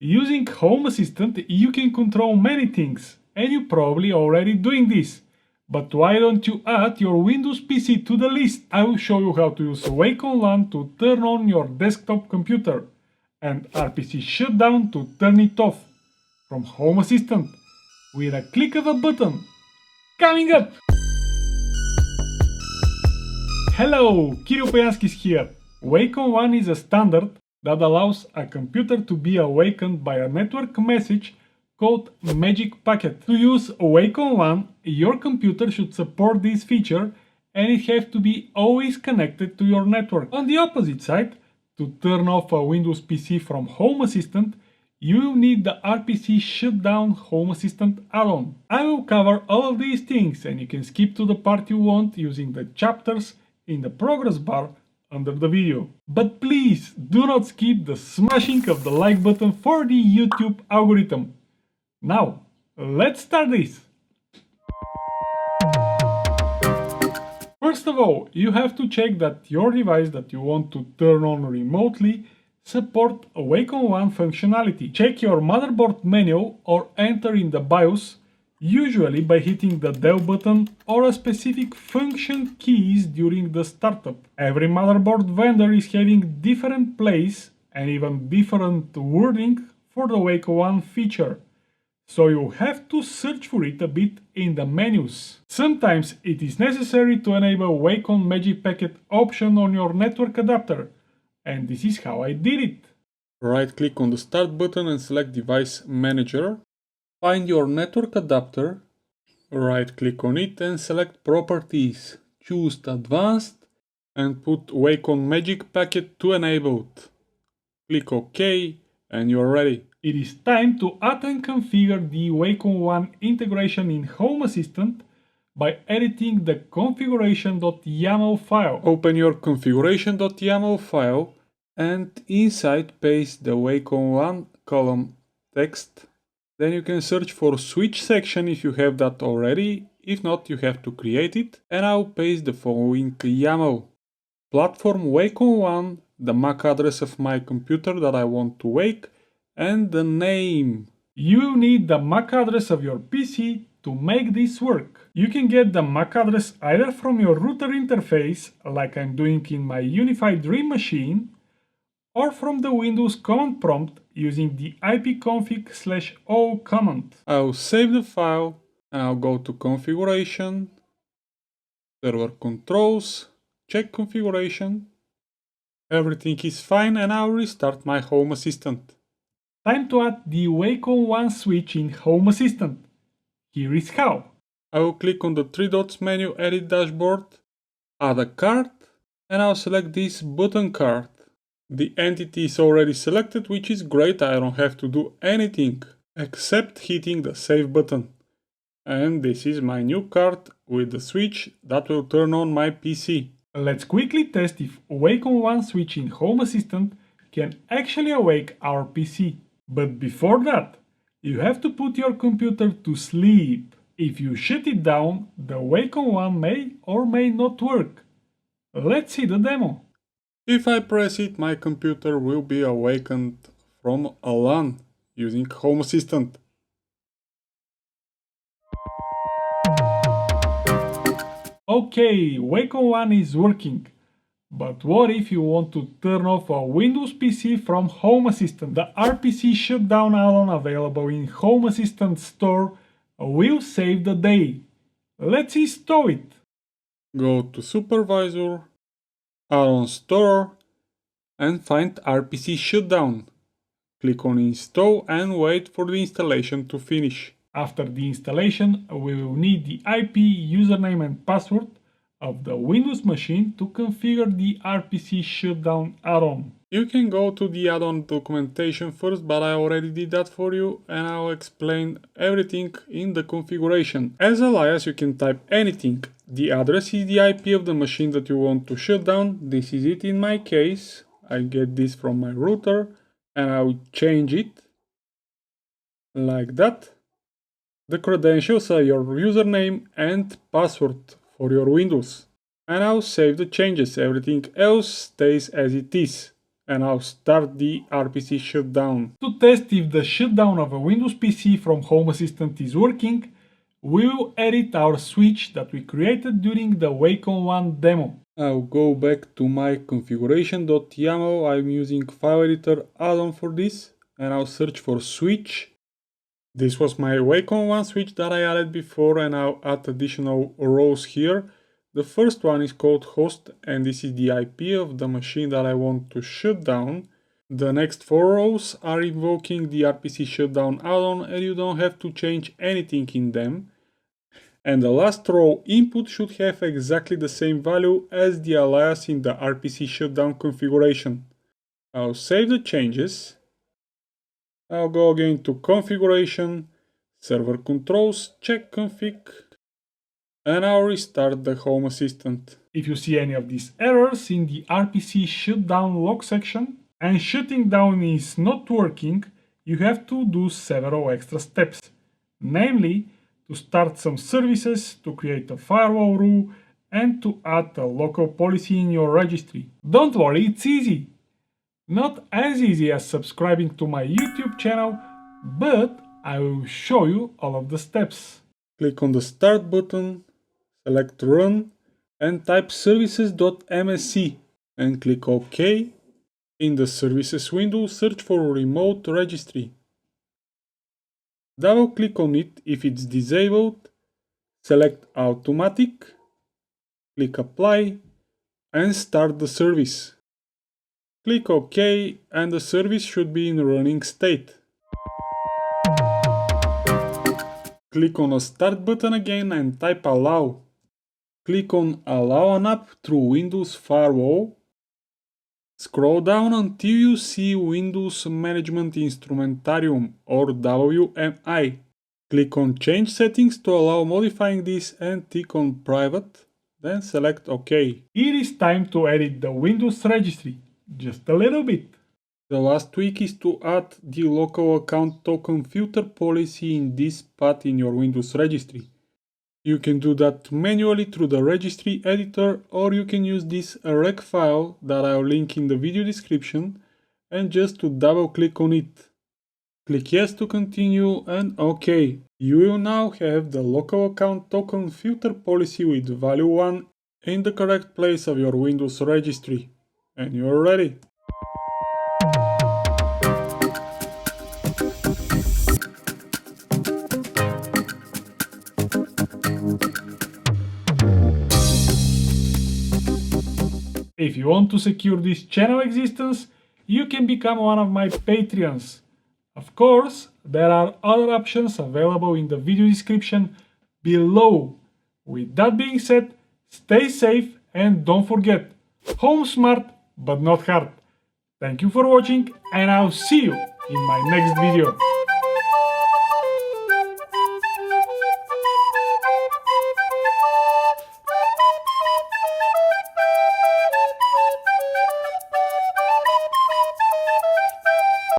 Using Home Assistant, you can control many things, and you're probably already doing this. But why don't you add your Windows PC to the list? I will show you how to use Wake On Lan to turn on your desktop computer and RPC Shutdown to turn it off from Home Assistant with a click of a button. Coming up! Hello, KPeyanski here. Wake On Lan is a standard that allows a computer to be awakened by a network message called Magic Packet. To use Wake On Lan, your computer should support this feature and it has to be always connected to your network. On the opposite side, to turn off a Windows PC from Home Assistant, you will need the RPC Shutdown Home Assistant add-on. I will cover all of these things and you can skip to the part you want using the chapters in the progress bar under the video. But please do not skip the smashing of the like button for the YouTube algorithm. Now, let's start this! First of all, you have to check that your device that you want to turn on remotely support Wake On Lan functionality. Check your motherboard manual or enter in the BIOS, usually by hitting the Del button or a specific function keys during the startup. Every motherboard vendor is having different plays and even different wording for the Wake On Lan feature, so you have to search for it a bit in the menus. Sometimes it is necessary to enable Wake On Magic Packet option on your network adapter, and this is how I did it. Right click on the Start button and select Device Manager. Find your network adapter, right click on it and select Properties. Choose Advanced and put Wake On Magic Packet to Enabled. Click OK and you're ready. It is time to add and configure the Wake On Lan integration in Home Assistant by editing the configuration.yaml file. Open your configuration.yaml file and inside paste the Wake On Lan column text. Then you can search for switch section if you have that already. If not, you have to create it. And I'll paste the following YAML. Platform Wake On Lan, the MAC address of my computer that I want to wake, and the name. You will need the MAC address of your PC to make this work. You can get the MAC address either from your router interface, like I'm doing in my Unified Dream machine, or from the Windows command prompt using the ipconfig/o command. I'll save the file and I'll go to Configuration, Server Controls, check Configuration. Everything is fine and I'll restart my Home Assistant. Time to add the Wake On Lan switch in Home Assistant. Here is how. I will click on the three dots menu, Edit Dashboard, add a card, and I'll select this button card. The entity is already selected, which is great. I don't have to do anything except hitting the save button. And this is my new card with the switch that will turn on my PC. Let's quickly test if Wake On Lan switch in Home Assistant can actually awake our PC. But before that, you have to put your computer to sleep. If you shut it down, the Wake On Lan may or may not work. Let's see the demo. If I press it, my computer will be awakened from a LAN using Home Assistant. Okay, Wake On Lan is working. But what if you want to turn off a Windows PC from Home Assistant? The RPC Shutdown add-on available in Home Assistant Store will save the day. Let's install it. Go to Supervisor, Add-on Store, and find RPC Shutdown. Click on Install and wait for the installation to finish. After the installation, we will need the IP, username and password of the Windows machine to configure the RPC Shutdown add-on. You can go to the add-on documentation first, but I already did that for you and I'll explain everything in the configuration. As alias you can type anything. The address is the IP of the machine that you want to shut down. This is it in my case. I get this from my router and I'll change it like that. The credentials are your username and password for your Windows. And I'll save the changes. Everything else stays as it is. and now start the RPC shutdown. To test if the shutdown of a Windows PC from Home Assistant is working, we will edit our switch that we created during the Wake On Lan demo. I'll go back to my configuration.yaml. I'm using File Editor add-on for this, and I'll search for switch. This was my Wake On Lan switch that I added before, and I'll add additional rows here. The first one is called host, and this is the IP of the machine that I want to shut down. The next 4 rows are invoking the RPC Shutdown add-on, and you don't have to change anything in them. And the last row input should have exactly the same value as the alias in the RPC Shutdown configuration. I'll save the changes. I'll go again to configuration, server controls, check config, and I'll restart the Home Assistant. If you see any of these errors in the RPC Shutdown log section and shutting down is not working, you have to do several extra steps, namely to start some services, to create a firewall rule, and to add a local policy in your registry. Don't worry, it's easy. Not as easy as subscribing to my YouTube channel, but I will show you all of the steps. Click on the Start button, select Run, and type services.msc, and click OK. In the Services window, search for Remote Registry. Double click on it if it's disabled, select Automatic, click Apply, and start the service. Click OK, and the service should be in running state. Click on the Start button again and type Allow. Click on Allow an app through Windows Firewall. Scroll down until you see Windows Management Instrumentarium or WMI. Click on Change Settings to allow modifying this and tick on Private, then select OK. It is time to edit the Windows registry, just a little bit. The last tweak is to add the local account token filter policy in this path in your Windows registry. You can do that manually through the registry editor, or you can use this rec file that I'll link in the video description and just to double click on it. Click yes to continue and OK. You will now have the local account token filter policy with value 1 in the correct place of your Windows registry. And you're ready. If you want to secure this channel existence, you can become one of my Patreons. Of course, there are other options available in the video description below. With that being said, stay safe and don't forget, home smart but not hard. Thank you for watching and I'll see you in my next video.